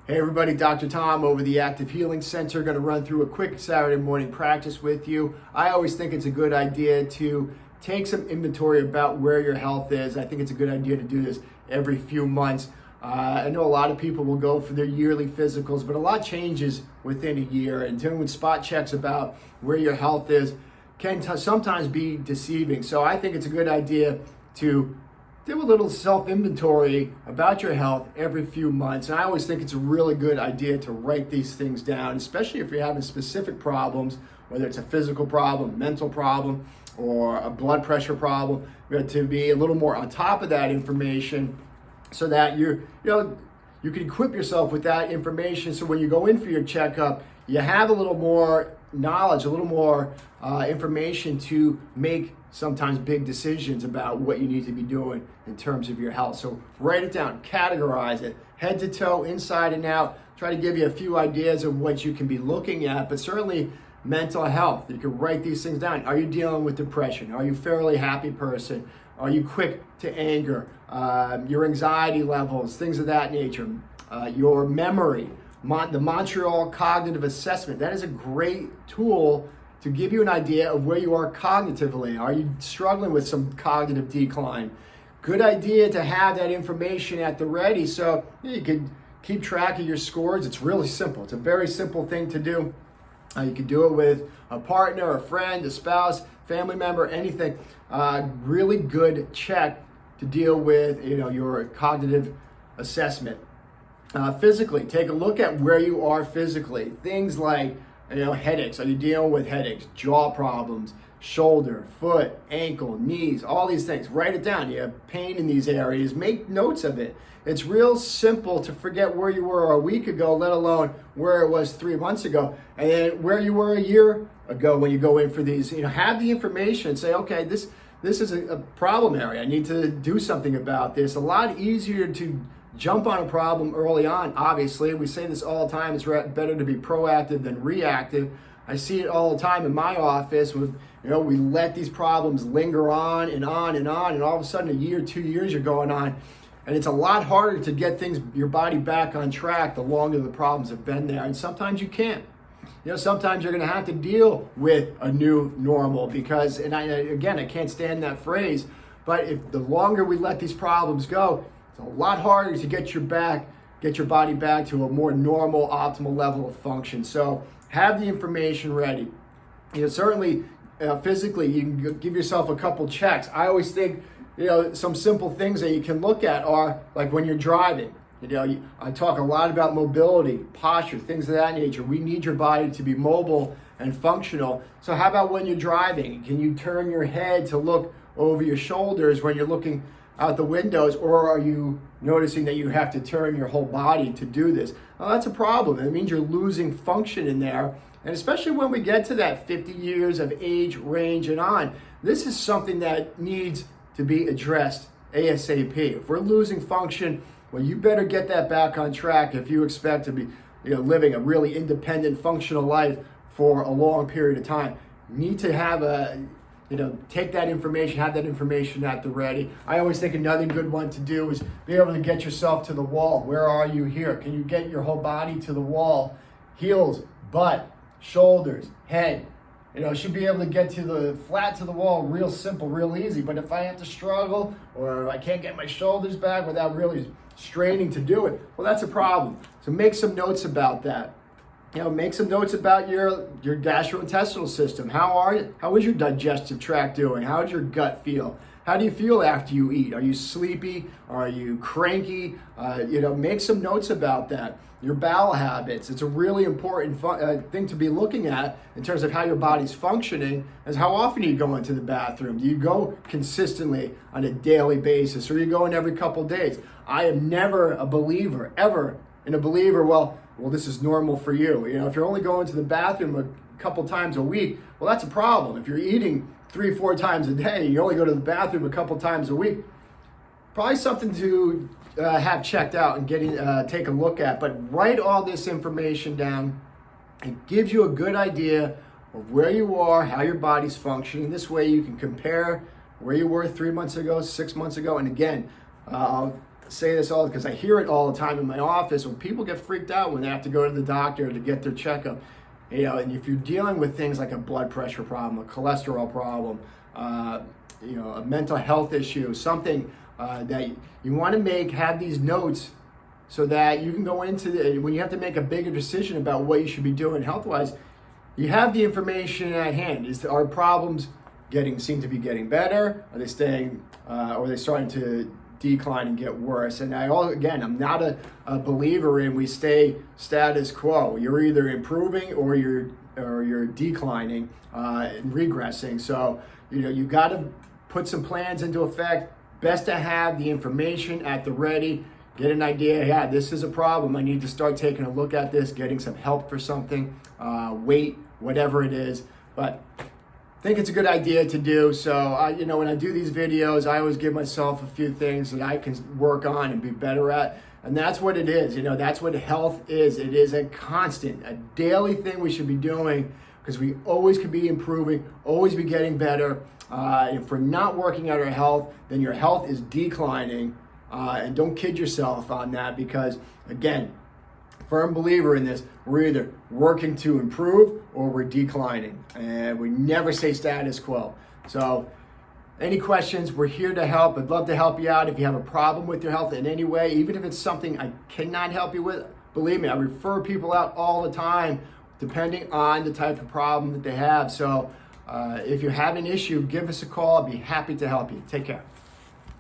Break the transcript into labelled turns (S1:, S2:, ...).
S1: Hey everybody, Dr. Tom over the Active Healing Center. Going to run through a quick Saturday morning practice with you. I always think it's a good idea to take some inventory about where your health is. I think it's a good idea to do this every few months. I know a lot of people will go for their yearly physicals, but a lot changes within a year, and doing spot checks about where your health is can sometimes be deceiving. So I think it's a good idea to do a little self-inventory about your health every few months. And I always think it's a really good idea to write these things down, especially if you're having specific problems, whether it's a physical problem, mental problem, or a blood pressure problem, to be a little more on top of that information so that you can equip yourself with that information. So when you go in for your checkup, you have a little more knowledge, a little more information to make sometimes big decisions about what you need to be doing in terms of your health. So write it down, categorize it, head to toe, inside and out. Try to give you a few ideas of what you can be looking at, but certainly mental health. You can write these things down. Are you dealing with depression? Are you a fairly happy person? Are you quick to anger? Your anxiety levels, things of that nature. Your memory, the Montreal Cognitive Assessment. That is a great tool to give you an idea of where you are cognitively. Are you struggling with some cognitive decline? Good idea to have that information at the ready so you can keep track of your scores. It's really simple. It's a very simple thing to do. You can do it with a partner, a friend, a spouse, family member, anything. Really good check to deal with your cognitive assessment. Physically, take a look at where you are physically. Things like headaches. Are you dealing with headaches, jaw problems, shoulder, foot, ankle, knees, all these things? Write it down. You have pain in these areas. Make notes of it. It's real simple to forget where you were a week ago, let alone where it was 3 months ago, and then where you were a year ago when you go in for these. Have the information. Say, okay, this is a problem area. I need to do something about this. A lot easier to jump on a problem early on. Obviously, we say this all the time. It's better to be proactive than reactive. I see it all the time in my office with, we let these problems linger on and on and on, and all of a sudden a year, 2 years are going on. And it's a lot harder to get your body back on track the longer the problems have been there. And sometimes you can't. Sometimes you're going to have to deal with a new normal because, and I can't stand that phrase, but if the longer we let these problems go, it's a lot harder to get your body back to a more normal, optimal level of function. So have the information ready. Certainly physically, you can give yourself a couple checks. I always think, some simple things that you can look at are like when you're driving. I talk a lot about mobility, posture, things of that nature. We need your body to be mobile and functional. So how about when you're driving? Can you turn your head to look over your shoulders when you're looking out the windows, or are you noticing that you have to turn your whole body to do this? Well, that's a problem. It means you're losing function in there. And especially when we get to that 50 years of age range and on, this is something that needs to be addressed ASAP. If we're losing function, well, you better get that back on track if you expect to be living a really independent, functional life for a long period of time. You need to have take that information, have that information at the ready. I always think another good one to do is be able to get yourself to the wall. Where are you here? Can you get your whole body to the wall? Heels, butt, shoulders, head. Should be able to get flat to the wall, real simple, real easy. But if I have to struggle or I can't get my shoulders back without really straining to do it, well, that's a problem. So make some notes about that. Make some notes about your gastrointestinal system. How are you? How is your digestive tract doing? How does your gut feel? How do you feel after you eat? Are you sleepy? Are you cranky? Make some notes about that. Your bowel habits. It's a really important thing to be looking at in terms of how your body's functioning, is how often you go into the bathroom. Do you go consistently on a daily basis, or are you going every couple days? I am never a believer, well, this is normal for you. If you're only going to the bathroom a couple times a week, well, that's a problem. If you're eating 3-4 times a day, you only go to the bathroom a couple times a week, probably something to have checked out and take a look at. But write all this information down. It gives you a good idea of where you are, how your body's functioning. This way you can compare where you were 3 months ago, 6 months ago. And again, say this all because I hear it all the time in my office when people get freaked out when they have to go to the doctor to get their checkup. You know, and if you're dealing with things like a blood pressure problem, a cholesterol problem, you know, a mental health issue, something that you want to have these notes so that you can go into when you have to make a bigger decision about what you should be doing health-wise, you have the information at hand. Are problems seem to be getting better? Are they staying, or are they starting to decline and get worse? And I'm not a believer in we stay status quo. You're either improving or you're declining and regressing. So you know you got to put some plans into effect. Best to have the information at the ready. Get an idea. Yeah, this is a problem. I need to start taking a look at this, getting some help for something. Weight, whatever it is, but I think it's a good idea to do. So, you know, when I do these videos, I always give myself a few things that I can work on and be better at. And that's what it is. You know, that's what health is. It is a constant, a daily thing we should be doing because we always could be improving, always be getting better. If we're not working at our health, then your health is declining. And don't kid yourself on that because, again, firm believer in this, we're either working to improve or we're declining. And we never say status quo. So any questions, we're here to help. I'd love to help you out if you have a problem with your health in any way, even if it's something I cannot help you with. Believe me, I refer people out all the time depending on the type of problem that they have. So if you have an issue, give us a call. I'd be happy to help you. Take care.